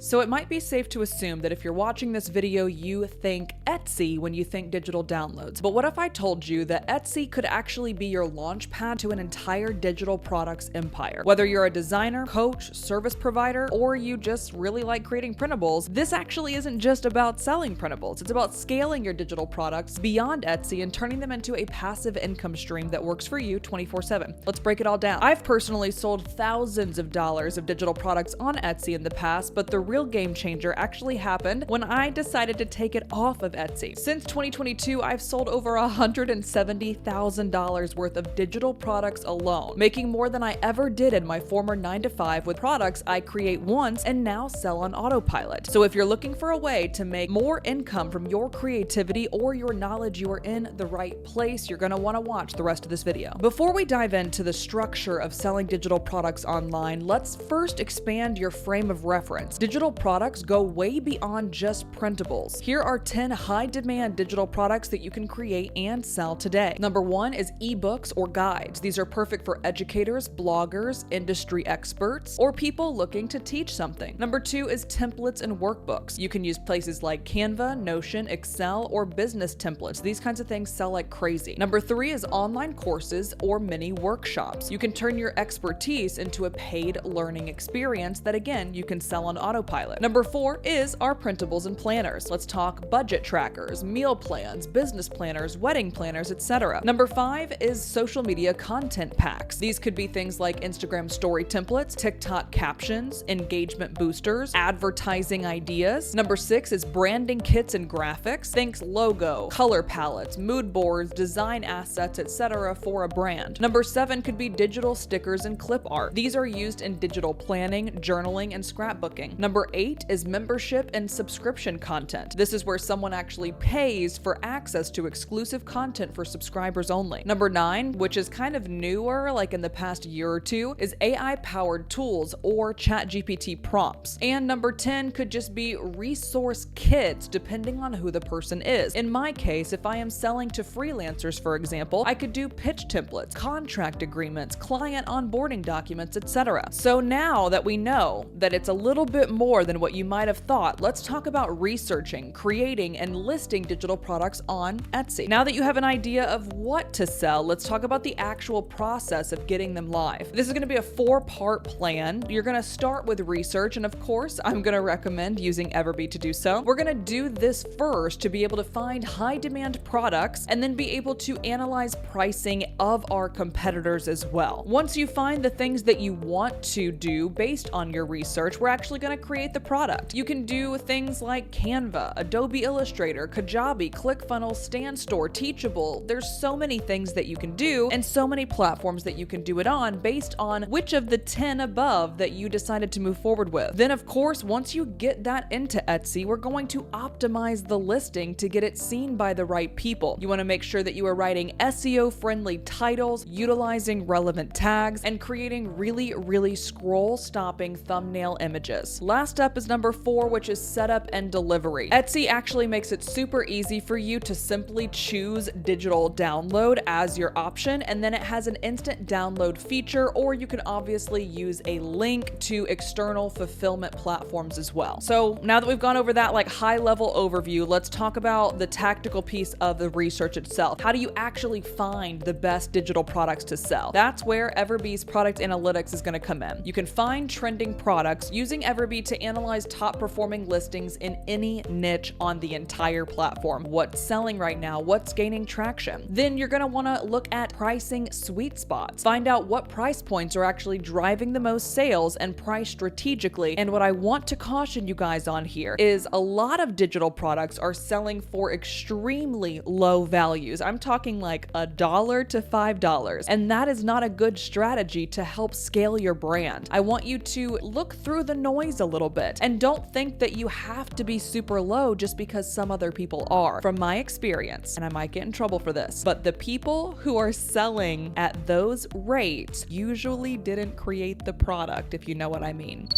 So it might be safe to assume that if you're watching this video, you think Etsy when you think digital downloads. But what if I told you that Etsy could actually be your launch pad to an entire digital products empire? Whether you're a designer, coach, service provider, or you just really like creating printables, this actually isn't just about selling printables. It's about scaling your digital products beyond Etsy and turning them into a passive income stream that works for you 24/7. Let's break it all down. I've personally sold thousands of dollars of digital products on Etsy in the past, but the real game changer actually happened when I decided to take it off of Etsy. Since 2022, I've sold over $170,000 worth of digital products alone, making more than I ever did in my former 9-to-5 with products I create once and now sell on autopilot. So if you're looking for a way to make more income from your creativity or your knowledge, you are in the right place. You're going to want to watch the rest of this video. Before we dive into the structure of selling digital products online, let's first expand your frame of reference. Digital products go way beyond just printables. Here are 10 high-demand digital products that you can create and sell today. Number 1 is ebooks or guides. These are perfect for educators, bloggers, industry experts, or people looking to teach something. Number 2 is templates and workbooks. You can use places like Canva, Notion, Excel, or business templates. These kinds of things sell like crazy. Number 3 is online courses or mini workshops. You can turn your expertise into a paid learning experience that, again, you can sell on autopilot. Number 4 is our printables and planners. Let's talk budget trackers, meal plans, business planners, wedding planners, etc. Number 5 is social media content packs. These could be things like Instagram story templates, TikTok captions, engagement boosters, advertising ideas. Number 6 is branding kits and graphics. Think logo, color palettes, mood boards, design assets, etc. for a brand. Number 7 could be digital stickers and clip art. These are used in digital planning, journaling, and scrapbooking. Number 8 is membership and subscription content. This is where someone actually pays for access to exclusive content for subscribers only. Number 9, which is kind of newer, like in the past year or two, is AI-powered tools or ChatGPT prompts. And number 10 could just be resource kits, depending on who the person is. In my case, if I am selling to freelancers, for example, I could do pitch templates, contract agreements, client onboarding documents, etc. So now that we know that it's a little bit more than what you might have thought, let's talk about researching, creating, and listing digital products on Etsy. Now that you have an idea of what to sell, let's talk about the actual process of getting them live. This is going to be a 4-part plan. You're going to start with research, and of course, I'm going to recommend using EverBee to do so. We're going to do this first to be able to find high-demand products and then be able to analyze pricing of our competitors as well. Once you find the things that you want to do based on your research, we're actually going to create the product. You can do things like Canva, Adobe Illustrator, Kajabi, ClickFunnels, StanStore, Teachable. There's so many things that you can do and so many platforms that you can do it on based on which of the 10 above that you decided to move forward with. Then of course, once you get that into Etsy, we're going to optimize the listing to get it seen by the right people. You want to make sure that you are writing SEO-friendly titles, utilizing relevant tags, and creating really scroll-stopping thumbnail images. Last up is number 4, which is setup and delivery. Etsy actually makes it super easy for you to simply choose digital download as your option, and then it has an instant download feature, or you can obviously use a link to external fulfillment platforms as well. So now that we've gone over that like high-level overview, let's talk about the tactical piece of the research itself. How do you actually find the best digital products to sell? That's where EverBee's product analytics is going to come in. You can find trending products using EverBee to analyze top performing listings in any niche on the entire platform. What's selling right now? What's gaining traction? Then you're going to want to look at pricing sweet spots. Find out what price points are actually driving the most sales and price strategically. And what I want to caution you guys on here is a lot of digital products are selling for extremely low values. I'm talking like $1 to $5. And that is not a good strategy to help scale your brand. I want you to look through the noise a little bit and don't think that you have to be super low just because some other people are. From my experience, and I might get in trouble for this, but the people who are selling at those rates usually didn't create the product, if you know what I mean.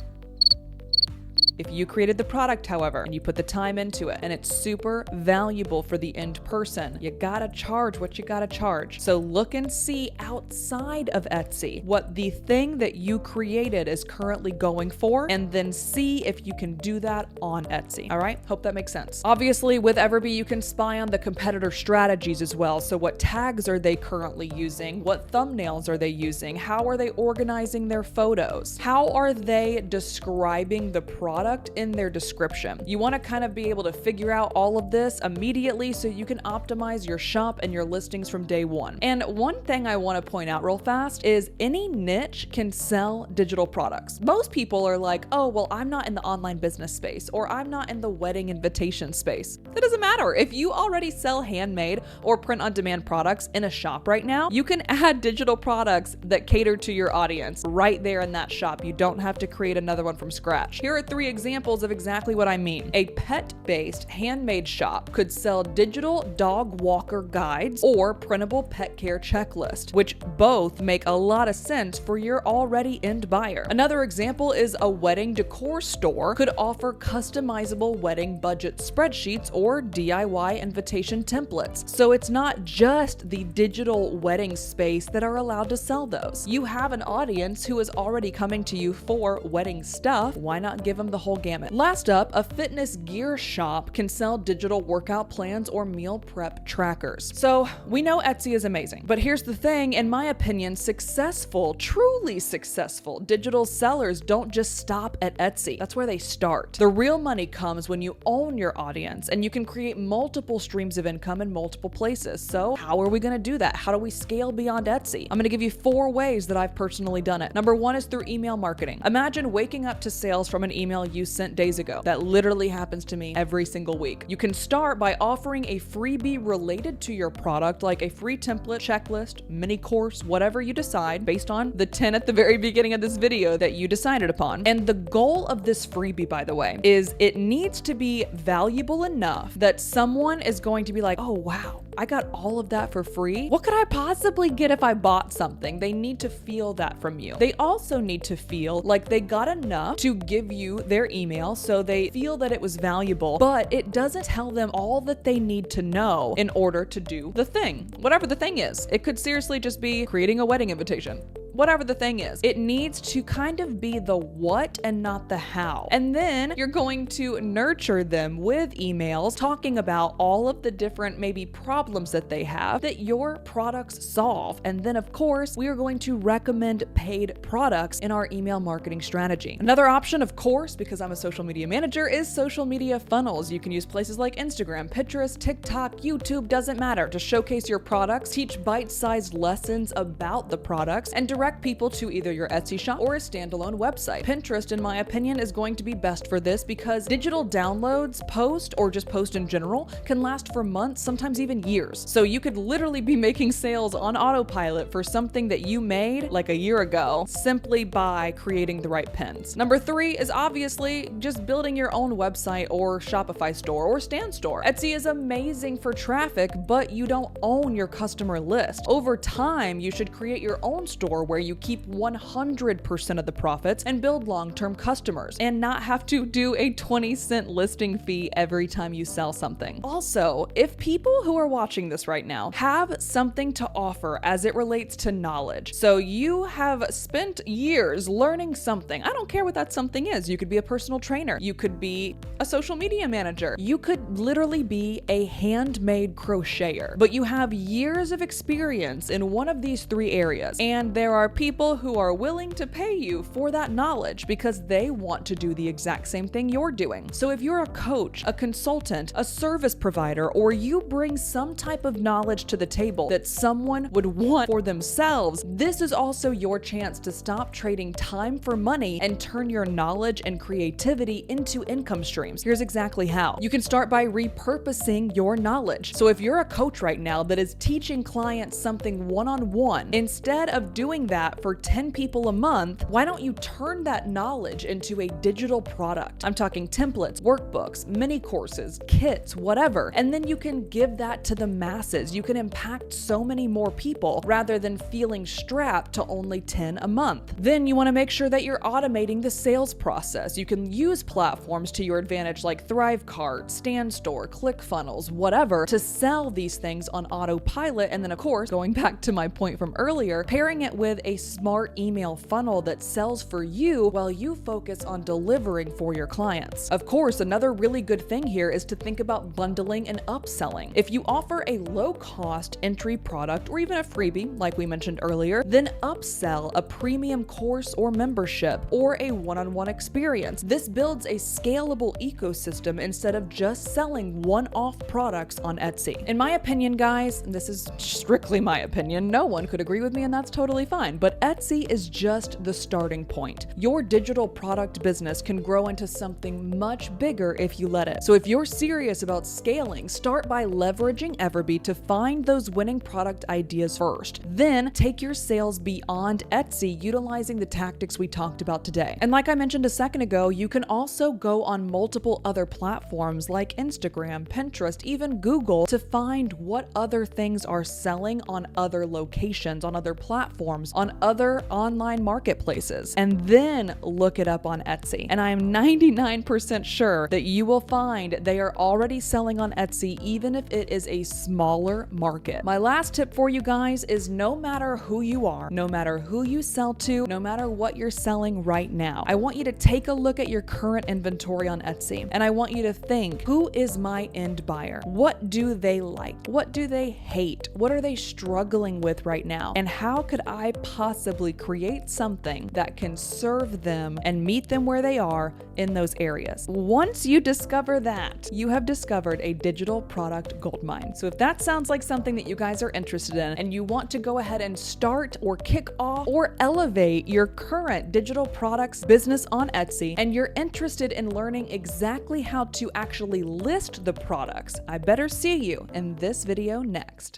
If you created the product, however, and you put the time into it and it's super valuable for the end person, you gotta charge what you gotta charge. So look and see outside of Etsy what the thing that you created is currently going for, and then see if you can do that on Etsy. All right, hope that makes sense. Obviously, with EverBee, you can spy on the competitor strategies as well. So what tags are they currently using? What thumbnails are they using? How are they organizing their photos? How are they describing the product in their description? You want to kind of be able to figure out all of this immediately so you can optimize your shop and your listings from day one. And one thing I want to point out real fast is any niche can sell digital products. Most people are like, oh, well, I'm not in the online business space, or I'm not in the wedding invitation space. It doesn't matter. If you already sell handmade or print on demand products in a shop right now, you can add digital products that cater to your audience right there in that shop. You don't have to create another one from scratch. Here are 3 examples of exactly what I mean. A pet-based handmade shop could sell digital dog walker guides or printable pet care checklist, which both make a lot of sense for your already end buyer. Another example is a wedding decor store could offer customizable wedding budget spreadsheets or DIY invitation templates. So it's not just the digital wedding space that are allowed to sell those. You have an audience who is already coming to you for wedding stuff. Why not give them the whole gamut? Last up, a fitness gear shop can sell digital workout plans or meal prep trackers. So we know Etsy is amazing, but here's the thing, in my opinion, successful, truly successful digital sellers don't just stop at Etsy. That's where they start. The real money comes when you own your audience and you can create multiple streams of income in multiple places. So how are we going to do that? How do we scale beyond Etsy? I'm going to give you 4 ways that I've personally done it. Number 1 is through email marketing. Imagine waking up to sales from an email you sent days ago. That literally happens to me every single week. You can start by offering a freebie related to your product, like a free template, checklist, mini course, whatever you decide based on the 10 at the very beginning of this video that you decided upon. And the goal of this freebie, by the way, is it needs to be valuable enough that someone is going to be like, oh wow, I got all of that for free. What could I possibly get if I bought something? They need to feel that from you. They also need to feel like they got enough to give you their email, so they feel that it was valuable, but it doesn't tell them all that they need to know in order to do the thing. Whatever the thing is. It could seriously just be creating a wedding invitation. Whatever the thing is, it needs to kind of be the what and not the how. And then you're going to nurture them with emails talking about all of the different maybe problems that they have that your products solve. And then of course, we are going to recommend paid products in our email marketing strategy. Another option, of course, because I'm a social media manager, is social media funnels. You can use places like Instagram, Pinterest, TikTok, YouTube, doesn't matter, to showcase your products, teach bite-sized lessons about the products, and direct people to either your Etsy shop or a standalone website. Pinterest, in my opinion, is going to be best for this because digital downloads, post, or just post in general, can last for months, sometimes even years. So you could literally be making sales on autopilot for something that you made like a year ago simply by creating the right pins. Number 3 is obviously just building your own website or Shopify store or Stand store. Etsy is amazing for traffic, but you don't own your customer list. Over time, you should create your own store where you keep 100% of the profits and build long-term customers and not have to do a 20-cent listing fee every time you sell something. Also, if people who are watching this right now have something to offer as it relates to knowledge, so you have spent years learning something, I don't care what that something is. You could be a personal trainer, you could be a social media manager, you could literally be a handmade crocheter, but you have years of experience in one of these 3 areas, and there are people who are willing to pay you for that knowledge because they want to do the exact same thing you're doing. So if you're a coach, a consultant, a service provider, or you bring some type of knowledge to the table that someone would want for themselves, this is also your chance to stop trading time for money and turn your knowledge and creativity into income streams. Here's exactly how. You can start by repurposing your knowledge. So if you're a coach right now that is teaching clients something one-on-one, instead of doing that for 10 people a month, why don't you turn that knowledge into a digital product? I'm talking templates, workbooks, mini courses, kits, whatever. And then you can give that to the masses. You can impact so many more people rather than feeling strapped to only 10 a month. Then you want to make sure that you're automating the sales process. You can use platforms to your advantage like ThriveCart, StandStore, ClickFunnels, whatever, to sell these things on autopilot. And then of course, going back to my point from earlier, pairing it with a smart email funnel that sells for you while you focus on delivering for your clients. Of course, another really good thing here is to think about bundling and upselling. If you offer a low-cost entry product or even a freebie, like we mentioned earlier, then upsell a premium course or membership or a one-on-one experience. This builds a scalable ecosystem instead of just selling one-off products on Etsy. In my opinion, guys, and this is strictly my opinion, no one could agree with me and that's totally fine, but Etsy is just the starting point. Your digital product business can grow into something much bigger if you let it. So if you're serious about scaling, start by leveraging EverBee to find those winning product ideas first. Then take your sales beyond Etsy utilizing the tactics we talked about today. And like I mentioned a second ago, you can also go on multiple other platforms like Instagram, Pinterest, even Google to find what other things are selling on other locations, on other platforms, on other online marketplaces, and then look it up on Etsy. And I am 99% sure that you will find they are already selling on Etsy, even if it is a smaller market. My last tip for you guys is no matter who you are, no matter who you sell to, no matter what you're selling right now, I want you to take a look at your current inventory on Etsy, and I want you to think, who is my end buyer? What do they like? What do they hate? What are they struggling with right now? And how could I possibly create something that can serve them and meet them where they are in those areas? Once you discover that, you have discovered a digital product goldmine. So if that sounds like something that you guys are interested in and you want to go ahead and start or kick off or elevate your current digital products business on Etsy, and you're interested in learning exactly how to actually list the products, I better see you in this video next.